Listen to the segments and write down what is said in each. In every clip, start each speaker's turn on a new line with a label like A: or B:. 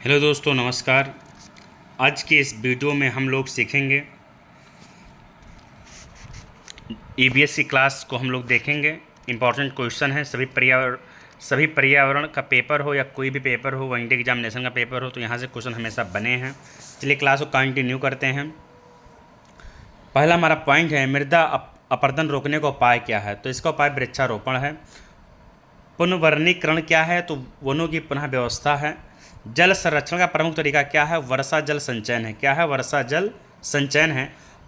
A: Hello दोस्तों, नमस्कार। आज के इस वीडियो में हम लोग सीखेंगे ईवीएस की क्लास को हम लोग देखेंगे। इम्पॉर्टेंट क्वेश्चन है। सभी पर्यावरण का पेपर हो या कोई भी पेपर हो, वनडे एग्जामिनेशन का पेपर हो, तो यहाँ से क्वेश्चन हमेशा बने हैं। चलिए क्लास को कंटिन्यू करते हैं। पहला हमारा पॉइंट है, मृदा अपरदन रोकने का उपाय क्या है? तो इसका उपाय वृक्षारोपण है। पुनर्वनीकरण क्या है? तो वनों की पुनः व्यवस्था है। जल संरक्षण का प्रमुख तरीका क्या है? वर्षा जल संचयन है। क्या है? वर्षा जल संचयन है।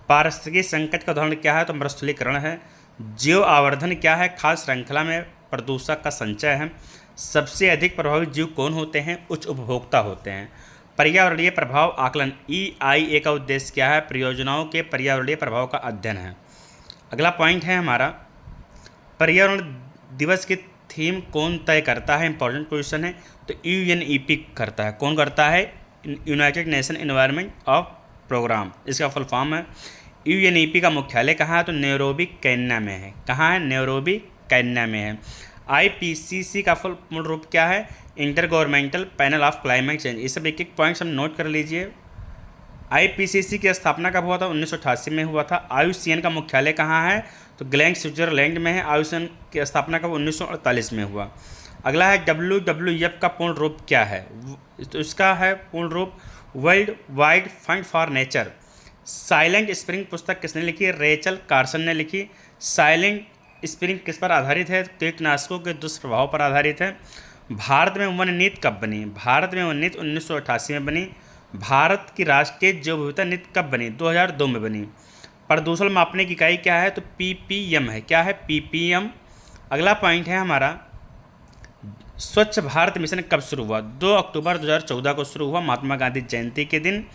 A: पारिस्थितिकी संकट का उदाहरण क्या है? तो मरुस्थलीकरण है। जीव आवर्धन क्या है? खाद्य श्रृंखला में प्रदूषक का संचय है। सबसे अधिक प्रभावित जीव कौन होते हैं? उच्च उपभोक्ता होते हैं। पर्यावरणीय प्रभाव आकलन EIA का उद्देश्य क्या है? परियोजनाओं के पर्यावरणीय प्रभाव का अध्ययन है। अगला पॉइंट है हमारा, पर्यावरण दिवस की थीम कौन तय करता है? इंपॉर्टेंट क्वेश्चन है। तो UNEP करता है। कौन करता है? United Nation Environment of Programme, इसका फुल फॉर्म है। UNEP का मुख्यालय कहाँ है? तो नैरोबी केन्या में है। कहाँ है? नैरोबी केन्या में है। IPCC का फुल मूल रूप क्या है? Inter governmental panel of climate change. ये सब एक एक पॉइंट्स हम नोट कर लीजिए। IPCC की स्थापना कब हुआ था? 1988 में हुआ था। IUCN का मुख्यालय कहाँ है? तो ग्लैंग स्विट्जरलैंड में है। IUCN की स्थापना कब? 1948 में हुआ। अगला है WWF का पूर्ण रूप क्या है? तो इसका है पूर्ण रूप world wide fund for nature. Silent spring पुस्तक किसने लिखी? रेचल कार्सन ने लिखी। साइलेंट स्प्रिंग किस पर आधारित है? कीटनाशकों के दुष्प्रभाव पर आधारित है। भारत में वन नीति कब बनी? भारत में वन नीति 1988 में बनी। भारत की राष्ट्रीय जैव विविधता नीति कब बनी? 2002 में बनी। प्रदूषण मापने की इकाई क्या है? तो PPM है। क्या है? PPM। अगला पॉइंट है हमारा, स्वच्छ भारत मिशन कब शुरू हुआ? 2 अक्टूबर 2014 को शुरू हुआ, महात्मा गांधी जयंती के दिन।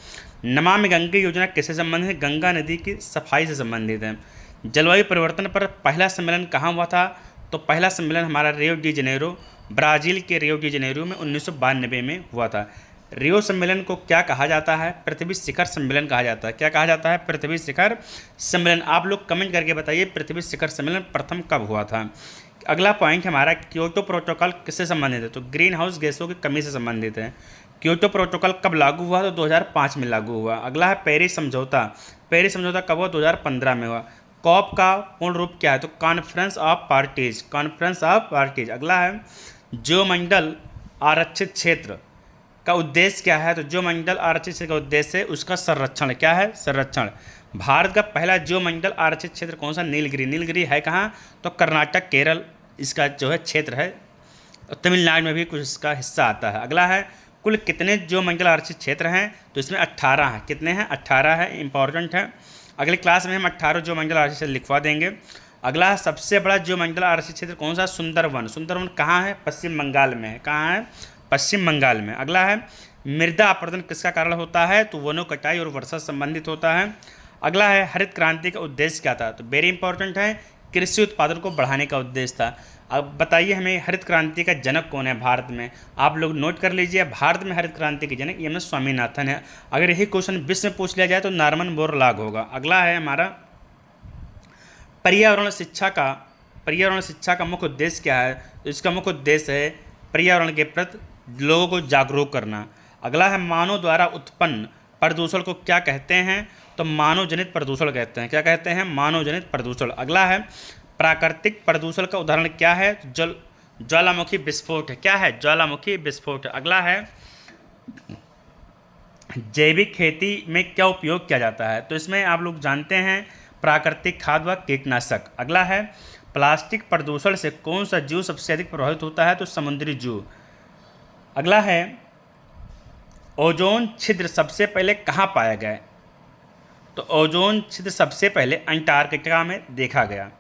A: नमामि गंगे योजना किससे संबंधित है? गंगा नदी की सफाई से संबंधित है। जलवायु परिवर्तन पर पहला सम्मेलन कहाँ हुआ था? तो पहला सम्मेलन हमारा रियो डी जनेरो, ब्राज़ील के रियो डी जनेरो में 1992 में हुआ था। रियो सम्मेलन को क्या कहा जाता है? पृथ्वी शिखर सम्मेलन कहा जाता है। क्या कहा जाता है? पृथ्वी शिखर सम्मेलन। आप लोग कमेंट करके बताइए पृथ्वी शिखर सम्मेलन प्रथम कब हुआ था। अगला पॉइंट हमारा, क्योटो प्रोटोकॉल किससे संबंधित है? तो ग्रीन हाउस गैसों की कमी से संबंधित है। क्योटो प्रोटोकॉल कब लागू हुआ? तो 2005 में लागू हुआ। अगला है पेरिस समझौता। पेरिस समझौता कब हुआ? 2015 में हुआ। कॉप का पूर्ण रूप क्या है? तो conference of parties. Conference of parties. अगला है, ज्योमंडल आरक्षित क्षेत्र का उद्देश्य क्या है? तो ज्योमंडल आरक्षित क्षेत्र का उद्देश्य है उसका संरक्षण। क्या है? संरक्षण। भारत का पहला ज्योमंडल आरक्षित क्षेत्र कौन सा? नीलगिरी। नीलगिरी है कहाँ? तो कर्नाटक, केरल इसका जो है क्षेत्र है। तमिलनाडु में भी कुछ इसका हिस्सा आता है। अगला है, कुल कितने ज्योमंडल आरक्षित क्षेत्र हैं? तो इसमें 18 हैं। कितने हैं? 18 है। इंपॉर्टेंट है। अगली क्लास में हम 18 ज्योमंडल आरक्षित क्षेत्र लिखवा देंगे। अगला है, सबसे बड़ा ज्योमंडल आरक्षित क्षेत्र कौन सा? सुंदरवन। सुंदरवन कहाँ है? पश्चिम बंगाल में है। कहाँ है? पश्चिम बंगाल में। अगला है, मृदा अपरदन किसका कारण होता है? तो वनों कटाई और वर्षा से संबंधित होता है। अगला है, हरित क्रांति का उद्देश्य क्या था? तो वेरी इंपॉर्टेंट है, कृषि उत्पादन को बढ़ाने का उद्देश्य था। अब बताइए हमें हरित क्रांति का जनक कौन है भारत में? आप लोग नोट कर लीजिए, भारत में हरित क्रांति के जनक MS स्वामीनाथन है। अगर यही क्वेश्चन विश्व में पूछ लिया जाए तो नॉर्मन बोरलॉग होगा। अगला है हमारा, पर्यावरण शिक्षा का मुख्य उद्देश्य क्या है? तो इसका मुख्य उद्देश्य है पर्यावरण के प्रति लोगों को जागरूक करना। अगला है, मानव द्वारा उत्पन्न प्रदूषण को क्या कहते हैं? तो मानव जनित प्रदूषण कहते हैं। क्या कहते हैं? मानव जनित प्रदूषण। अगला है, प्राकृतिक प्रदूषण का उदाहरण क्या है? ज्वालामुखी विस्फोट है। क्या है? ज्वालामुखी विस्फोट। अगला है, जैविक खेती में क्या उपयोग किया जाता है? तो इसमें आप लोग जानते हैं प्राकृतिक खाद व कीटनाशक। अगला है, प्लास्टिक प्रदूषण से कौन सा जीव सबसे अधिक प्रभावित होता है? तो समुद्री जीव। अगला है, ओजोन छिद्र सबसे पहले कहाँ पाया गया? तो ओजोन छिद्र सबसे पहले अंटार्कटिका में देखा गया।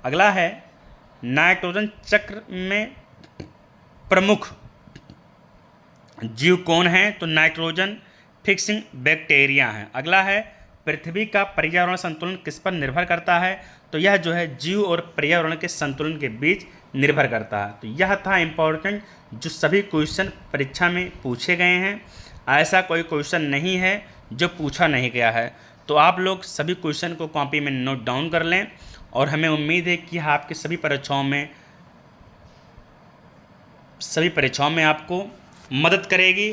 A: अगला है, नाइट्रोजन चक्र में प्रमुख जीव कौन है? तो नाइट्रोजन फिक्सिंग बैक्टीरिया हैं। अगला है, पृथ्वी का पर्यावरण संतुलन किस पर निर्भर करता है? तो यह जो है जीव और पर्यावरण के संतुलन के बीच निर्भर करता है। तो यह था इम्पोर्टेंट जो सभी क्वेश्चन परीक्षा में पूछे गए हैं। ऐसा कोई क्वेश्चन नहीं है जो पूछा नहीं गया है। तो आप लोग सभी क्वेश्चन को कॉपी में नोट डाउन कर लें और हमें उम्मीद है कि आपके सभी परीक्षाओं में आपको मदद करेगी।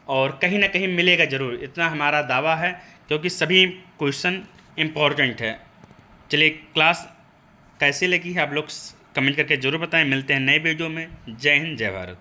A: और कहीं ना कहीं मिलेगा ज़रूर, इतना हमारा दावा है, क्योंकि सभी क्वेश्चन इम्पॉर्टेंट है। चलिए, क्लास कैसी लगी है आप लोग कमेंट करके ज़रूर बताएं। मिलते हैं नए वीडियो में। जय हिंद, जय भारत।